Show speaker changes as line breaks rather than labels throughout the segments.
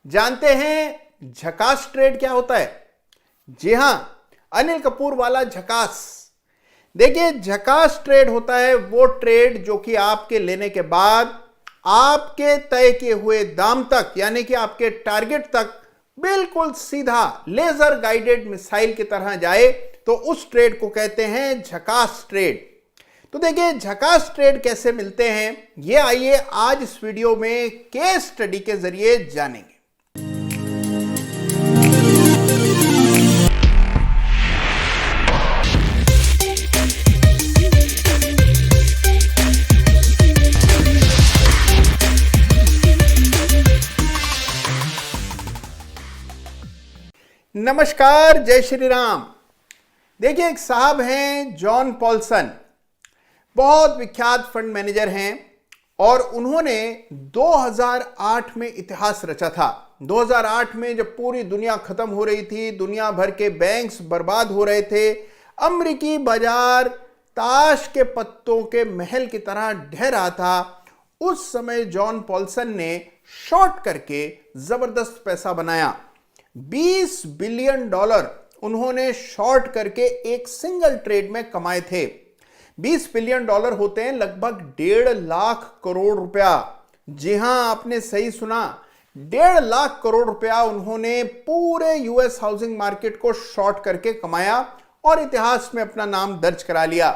जानते हैं झकास ट्रेड क्या होता है? जी हां, अनिल कपूर वाला झकास। देखिए, झकास ट्रेड होता है वो ट्रेड जो कि आपके लेने के बाद आपके तय किए हुए दाम तक, यानी कि आपके टारगेट तक बिल्कुल सीधा लेजर गाइडेड मिसाइल की तरह जाए, तो उस ट्रेड को कहते हैं झकास ट्रेड। तो देखिए, झकास ट्रेड कैसे मिलते हैं, ये आइए आज इस वीडियो में केस स्टडी के जरिए जानेंगे। नमस्कार, जय श्री राम। देखिए, एक साहब हैं जॉन पॉल्सन, बहुत विख्यात फंड मैनेजर हैं और उन्होंने 2008 में इतिहास रचा था। 2008 में जब पूरी दुनिया खत्म हो रही थी, दुनिया भर के बैंक्स बर्बाद हो रहे थे, अमेरिकी बाजार ताश के पत्तों के महल की तरह ढह रहा था, उस समय जॉन पॉल्सन ने शॉर्ट करके जबरदस्त पैसा बनाया। $20 बिलियन उन्होंने शॉर्ट करके एक सिंगल ट्रेड में कमाए थे। $20 बिलियन होते हैं लगभग 1.5 लाख करोड़ रुपया। जी हां, आपने सही सुना, 1.5 लाख करोड़ रुपया उन्होंने पूरे यूएस हाउसिंग मार्केट को शॉर्ट करके कमाया और इतिहास में अपना नाम दर्ज करा लिया।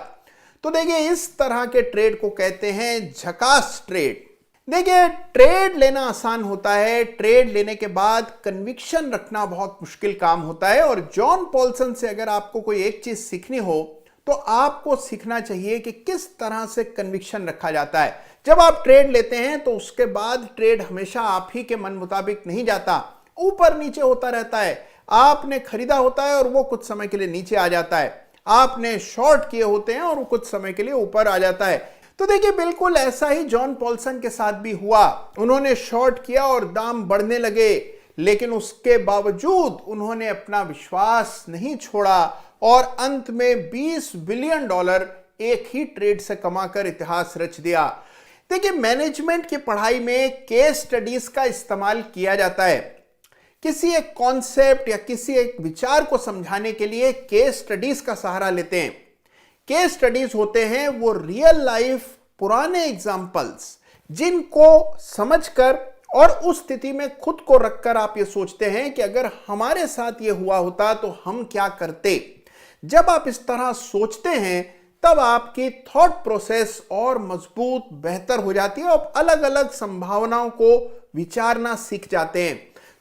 तो देखिए, इस तरह के ट्रेड को कहते हैं झकास ट्रेड। देखिए, ट्रेड लेना आसान होता है, ट्रेड लेने के बाद कन्विक्शन रखना बहुत मुश्किल काम होता है। और जॉन पॉल्सन से अगर आपको कोई एक चीज सीखनी हो तो आपको सीखना चाहिए कि किस तरह से कन्विक्शन रखा जाता है। जब आप ट्रेड लेते हैं तो उसके बाद ट्रेड हमेशा आप ही के मन मुताबिक नहीं जाता, ऊपर नीचे होता रहता है। आपने खरीदा होता है और वो कुछ समय के लिए नीचे आ जाता है, आपने शॉर्ट किए होते हैं और वो कुछ समय के लिए ऊपर आ जाता है। तो देखिए, बिल्कुल ऐसा ही जॉन पॉल्सन के साथ भी हुआ। उन्होंने शॉर्ट किया और दाम बढ़ने लगे, लेकिन उसके बावजूद उन्होंने अपना विश्वास नहीं छोड़ा और अंत में $20 बिलियन एक ही ट्रेड से कमाकर इतिहास रच दिया। देखिए, मैनेजमेंट की पढ़ाई में केस स्टडीज का इस्तेमाल किया जाता है। किसी एक कॉन्सेप्ट या किसी एक विचार को समझाने के लिए केस स्टडीज का सहारा लेते हैं। केस स्टडीज होते हैं वो रियल लाइफ पुराने एग्जाम्पल्स, जिनको समझकर और उस स्थिति में खुद को रखकर आप ये सोचते हैं कि अगर हमारे साथ ये हुआ होता तो हम क्या करते। जब आप इस तरह सोचते हैं तब आपकी थॉट प्रोसेस और मजबूत बेहतर हो जाती है और अलग अलग संभावनाओं को विचारना सीख जाते हैं।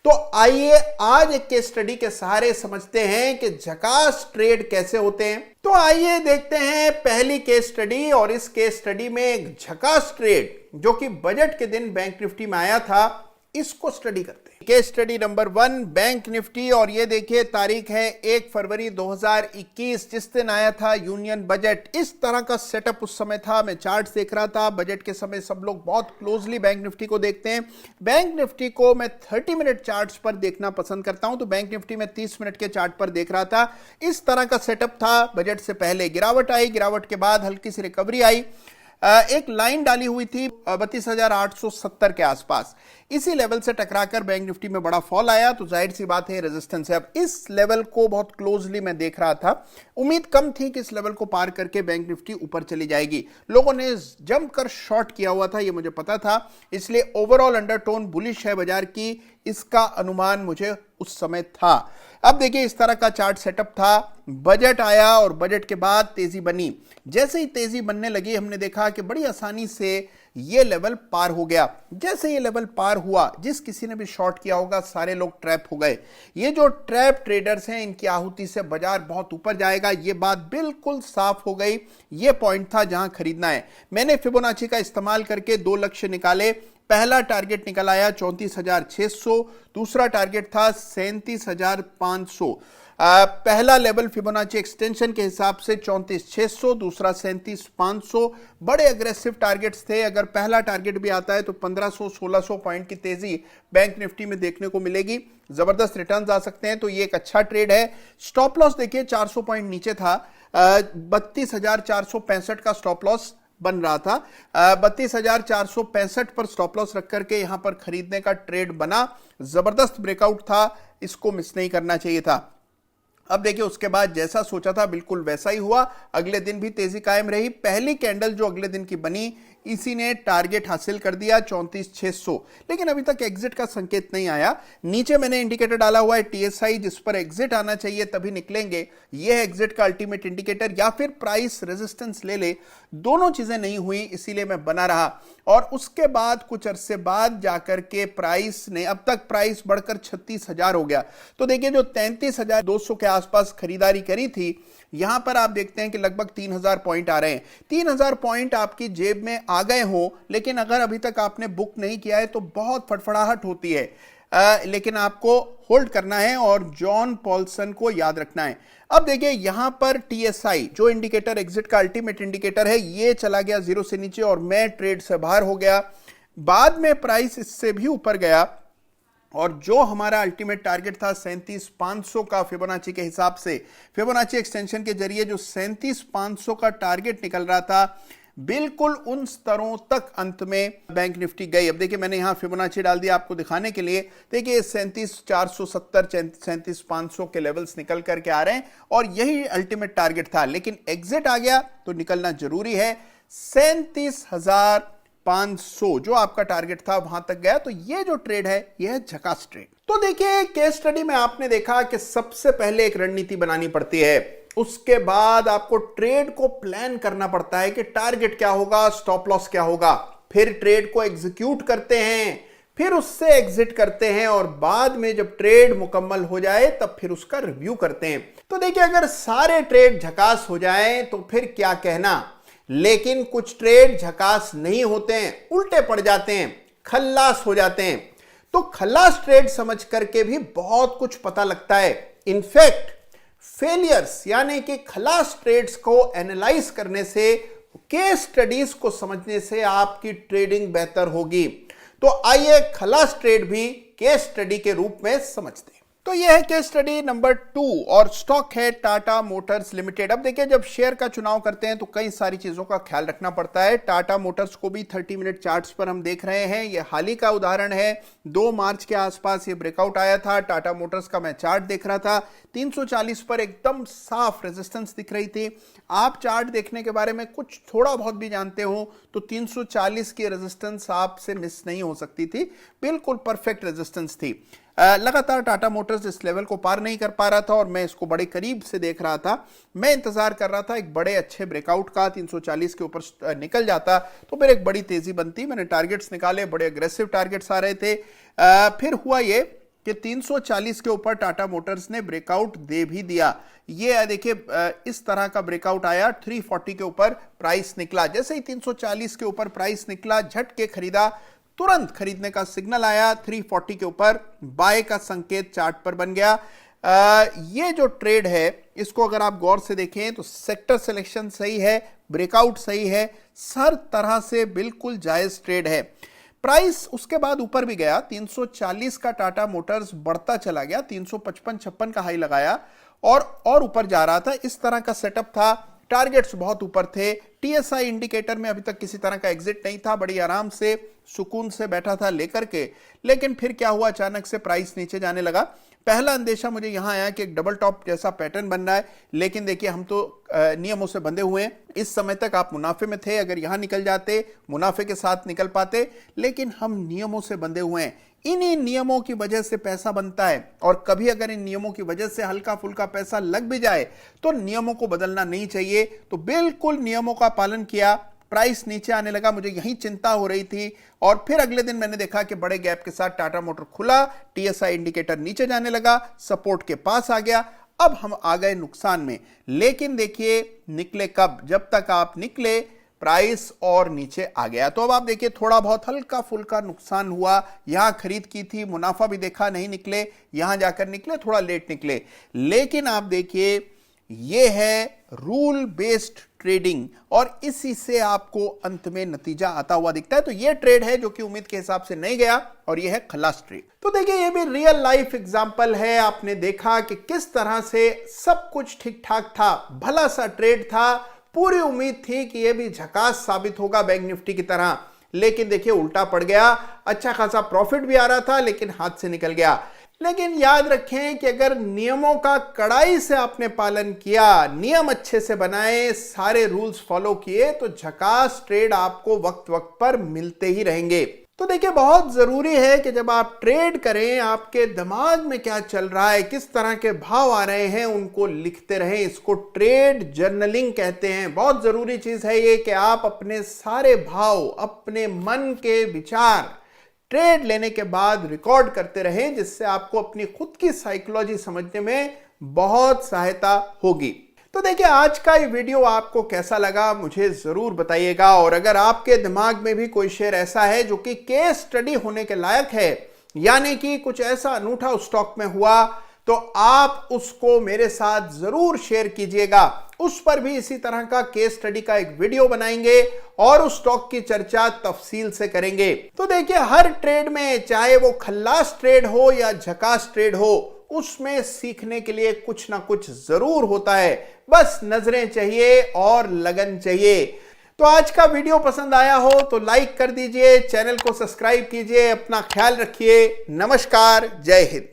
तो आइए आज एक केस स्टडी के सहारे समझते हैं कि झकास ट्रेड कैसे होते हैं। तो आइए देखते हैं पहली केस स्टडी, और इस केस स्टडी में एक झकास ट्रेड जो कि बजट के दिन बैंक निफ्टी में आया था, इसको स्टडी करते हैं। Case study number 1, bank Nifty, और ये देखिए तारीख है 1 फरवरी 2021, जिस दिन आया था यूनियन बजट। इस तरह का सेटअप उस समय था। मैं चार्ट देख रहा था। बजट के समय सब लोग बहुत क्लोजली बैंक निफ्टी को देखते हैं। बैंक निफ्टी को मैं 30 मिनट चार्ट्स पर देखना पसंद करता हूं, तो बैंक निफ्टी में 30 मिनट के चार्ट पर देख रहा था। इस तरह का सेटअप था। बजट से पहले गिरावट आई, गिरावट के बाद हल्की सी रिकवरी आई। एक लाइन डाली हुई थी 32,870 के आसपास। इसी लेवल से टकराकर बैंक निफ्टी में बड़ा फॉल आया, तो जाहिर सी बात है रेजिस्टेंस है। अब इस लेवल को बहुत क्लोजली मैं देख रहा था। उम्मीद कम थी कि इस लेवल को पार करके बैंक निफ्टी ऊपर चली जाएगी। लोगों ने जमकर शॉर्ट किया हुआ था, ये मुझे पता था, इसलिए ओवरऑल अंडरटोन बुलिश है बाजार की, इसका अनुमान मुझे उस समय था। अब देखिए, इस तरह का चार्ट सेटअप था। बजट आया और बजट के बाद तेजी बनी। जैसे ही तेजी बनने लगी, हमने देखा कि बड़ी आसानी से ये लेवल पार हो गया। जैसे ये लेवल पार हुआ, जिस किसी ने भी शॉर्ट किया होगा, सारे लोग ट्रैप हो गए। ये जो ट्रैप ट्रेडर्स हैं, इनकी आहुति से बाजार बहुत ऊपर जाएगा, ये बात बिल्कुल साफ हो गई। ये पॉइंट था जहां खरीदना है। मैंने फिबोनाची का इस्तेमाल करके 2 लक्ष्य निकाले। पहला टारगेट निकल आया 34,600, दूसरा टारगेट था 37,500। पहला लेवल फिबोनाची एक्सटेंशन के हिसाब से 34,600, दूसरा 37,500। बड़े अग्रेसिव टारगेट्स थे। अगर पहला टारगेट भी आता है तो 1500-1600 पॉइंट की तेजी बैंक निफ्टी में देखने को मिलेगी। जबरदस्त रिटर्न्स आ सकते हैं, तो ये एक अच्छा ट्रेड है। स्टॉप लॉस देखिए 400 पॉइंट नीचे था, 32,465 का स्टॉप लॉस। बन रहा था। 32,465 पर स्टॉप लॉस रख करके यहां पर खरीदने का ट्रेड बना, जबरदस्त ब्रेकआउट था, इसको मिस नहीं करना चाहिए था। अब देखिए उसके बाद जैसा सोचा था बिल्कुल वैसा ही हुआ, अगले दिन भी तेजी कायम रही। पहली कैंडल जो अगले दिन की बनी, इसी ने टारगेट हासिल कर दिया 34,600, लेकिन अभी तक एग्जिट का संकेत नहीं आया। नीचे मैंने इंडिकेटर डाला हुआ है टीएसआई, जिस पर एग्जिट आना चाहिए तभी निकलेंगे, यह है एग्जिट का अल्टीमेट इंडिकेटर, या फिर प्राइस रेजिस्टेंस ले ले। दोनों चीजें नहीं हुई, इसीलिए मैं बना रहा। और उसके बाद कुछ अरसे बाद जाकर के प्राइस ने, अब तक प्राइस बढ़कर 36,000 हो गया। तो देखिए जो 33,200 के आसपास खरीदारी करी थी, यहां पर आप देखते हैं कि लगभग 3,000 पॉइंट आ रहे हैं। 3,000 पॉइंट आपकी जेब में आ गए हो, लेकिन अगर अभी तक आपने बुक नहीं किया है तो बहुत फड़फड़ाहट होती है। लेकिन आपको होल्ड करना है और जॉन पॉल्सन को याद रखना है। अब देखिए यहां पर टीएसआई जो इंडिकेटर एग्जिट का अल्टीमेट इंडिकेटर है, ये चला गया जीरो से नीचे और मैं ट्रेड से बाहर हो गया। बाद में प्राइस इससे भी ऊपर गया और जो हमारा अल्टीमेट टारगेट था 37,500 का, फिबोनाची के हिसाब से, फिबोनाची एक्सटेंशन के जरिए जो 37,500 का टारगेट निकल रहा था, बिल्कुल उन स्तरों तक अंत में बैंक निफ्टी गई। अब देखिए मैंने यहां फिबोनाची डाल दिया आपको दिखाने के लिए। देखिए 37,470 37,500 के लेवल्स निकल करके आ रहे हैं और यही अल्टीमेट टारगेट था, लेकिन एग्जिट आ गया तो निकलना जरूरी है। 37,500 जो आपका टारगेट था वहां तक गया, तो ये जो ट्रेड है यह झकास ट्रेड। तो देखिए केस स्टडी में आपने देखा कि सबसे पहले एक रणनीति बनानी पड़ती है, उसके बाद आपको ट्रेड को प्लान करना पड़ता है कि टारगेट क्या होगा, स्टॉप लॉस क्या होगा, फिर ट्रेड को एग्जीक्यूट करते हैं, फिर उससे एग्जिट करते हैं और बाद में जब ट्रेड मुकम्मल हो जाए तब फिर उसका रिव्यू करते हैं। तो देखिए अगर सारे ट्रेड झकास हो जाएं तो फिर क्या कहना, लेकिन कुछ ट्रेड झकास नहीं होते हैं, उल्टे पड़ जाते हैं, खल्लास हो जाते हैं। तो खल्लास ट्रेड समझ करके भी बहुत कुछ पता लगता है। इनफैक्ट फेलियर्स यानी कि खलास ट्रेड्स को एनालाइज करने से, केस स्टडीज को समझने से आपकी ट्रेडिंग बेहतर होगी। तो आइए खलास ट्रेड भी केस स्टडी के रूप में समझते हैं। तो यह है केस स्टडी नंबर 2 और स्टॉक है टाटा मोटर्स लिमिटेड। अब देखिए जब शेयर का चुनाव करते हैं तो कई सारी चीजों का ख्याल रखना पड़ता है। टाटा मोटर्स को भी 30 मिनट चार्ट्स पर हम देख रहे हैं, यह हाल ही का उदाहरण है। 2 मार्च के आसपास ये ब्रेकआउट आया था। टाटा मोटर्स का मैं चार्ट देख रहा था, 340 पर एकदम साफ रेजिस्टेंस दिख रही थी। आप चार्ट देखने के बारे में कुछ थोड़ा बहुत भी जानते हो तो 340 की रेजिस्टेंस आपसे मिस नहीं हो सकती थी, बिल्कुल परफेक्ट रेजिस्टेंस थी। लगातार टाटा मोटर्स इस लेवल को पार नहीं कर पा रहा था और मैं इसको बड़े करीब से देख रहा था। मैं इंतजार कर रहा था एक बड़े अच्छे ब्रेकआउट का, 340 के ऊपर निकल जाता तो फिर एक बड़ी तेजी बनती। मैंने टारगेट्स निकाले, बड़े अग्रेसिव टारगेट्स आ रहे थे। फिर हुआ ये कि 340 के ऊपर टाटा मोटर्स ने ब्रेकआउट दे भी दिया। ये देखिए इस तरह का ब्रेकआउट आया, 340 के ऊपर प्राइस निकला। जैसे ही 340 के ऊपर प्राइस निकला, झटके खरीदा, तुरंत खरीदने का सिग्नल आया, 340 के ऊपर बाय का संकेत चार्ट पर बन गया। ये जो ट्रेड है इसको अगर आप गौर से देखें तो सेक्टर सिलेक्शन सही है, ब्रेकआउट सही है, हर तरह से बिल्कुल जायज ट्रेड है। प्राइस उसके बाद ऊपर भी गया, 340 का टाटा मोटर्स बढ़ता चला गया, 355-56 का हाई लगाया और ऊपर जा रहा था। इस तरह का सेटअप था, टारगेट्स बहुत ऊपर थे। टीएसआई इंडिकेटर में अभी तक किसी तरह का एग्जिट नहीं था, बड़ी आराम से सुकून से बैठा था लेकर के। लेकिन फिर क्या हुआ, अचानक से प्राइस नीचे जाने लगा। पहला अंदेशा मुझे यहां आया कि एक डबल टॉप जैसा पैटर्न बन रहा है, लेकिन देखिए हम तो नियमों से बंधे हुए हैं। इस समय तक आप मुनाफे में थे, अगर यहां निकल जाते मुनाफे के साथ निकल पाते, लेकिन हम नियमों से बंधे हुए हैं। इन्हीं नियमों की वजह से पैसा बनता है और कभी अगर इन नियमों की वजह से हल्का फुल्का पैसा लग भी जाए तो नियमों को बदलना नहीं चाहिए। तो बिल्कुल नियमों का पालन किया, प्राइस नीचे आने लगा, मुझे यही चिंता हो रही थी। और फिर अगले दिन मैंने देखा कि बड़े गैप के साथ टाटा मोटर खुला, टीएसआई इंडिकेटर नीचे जाने लगा, सपोर्ट के पास आ गया। अब हम आ गए नुकसान में, लेकिन देखिए निकले कब, जब तक आप निकले प्राइस और नीचे आ गया। तो अब आप देखिए थोड़ा बहुत हल्का फुल्का नुकसान हुआ, यहां खरीद की थी, मुनाफा भी देखा, नहीं निकले, यहां जाकर निकले, थोड़ा लेट निकले। लेकिन आप देखिए ये है रूल बेस्ड ट्रेडिंग और इसी से आपको अंत में नतीजा आता हुआ दिखता है। तो ये ट्रेड है जो कि उम्मीद के हिसाब से नहीं गया और ये है खलास ट्रेड। तो देखिए ये भी रियल लाइफ एग्जांपल है। आपने देखा कि किस तरह से सब कुछ ठीक ठाक था, भला सा ट्रेड था, पूरी उम्मीद थी कि यह भी झकास साबित होगा बैंक निफ्टी की तरह, लेकिन देखिए उल्टा पड़ गया। अच्छा खासा प्रॉफिट भी आ रहा था लेकिन हाथ से निकल गया। लेकिन याद रखें कि अगर नियमों का कड़ाई से आपने पालन किया, नियम अच्छे से बनाए, सारे रूल्स फॉलो किए, तो झकास ट्रेड आपको वक्त वक्त पर मिलते ही रहेंगे। तो देखिए बहुत जरूरी है कि जब आप ट्रेड करें, आपके दिमाग में क्या चल रहा है, किस तरह के भाव आ रहे हैं, उनको लिखते रहें। इसको ट्रेड जर्नलिंग कहते हैं। बहुत जरूरी चीज है ये कि आप अपने सारे भाव, अपने मन के विचार ट्रेड लेने के बाद रिकॉर्ड करते रहें, जिससे आपको अपनी खुद की साइकोलॉजी समझने में बहुत सहायता होगी। तो देखिए आज का ये वीडियो आपको कैसा लगा मुझे जरूर बताइएगा, और अगर आपके दिमाग में भी कोई शेयर ऐसा है जो कि केस स्टडी होने के लायक है, यानी कि कुछ ऐसा अनूठा उस स्टॉक में हुआ, तो आप उसको मेरे साथ जरूर शेयर कीजिएगा। उस पर भी इसी तरह का केस स्टडी का एक वीडियो बनाएंगे और उस स्टॉक की चर्चा तफसील से करेंगे। तो देखिए हर ट्रेड में, चाहे वो खल्लास ट्रेड हो या झकास ट्रेड हो, उसमें सीखने के लिए कुछ ना कुछ जरूर होता है। बस नजरें चाहिए और लगन चाहिए। तो आज का वीडियो पसंद आया हो तो लाइक कर दीजिए, चैनल को सब्सक्राइब कीजिए, अपना ख्याल रखिए। नमस्कार, जय हिंद।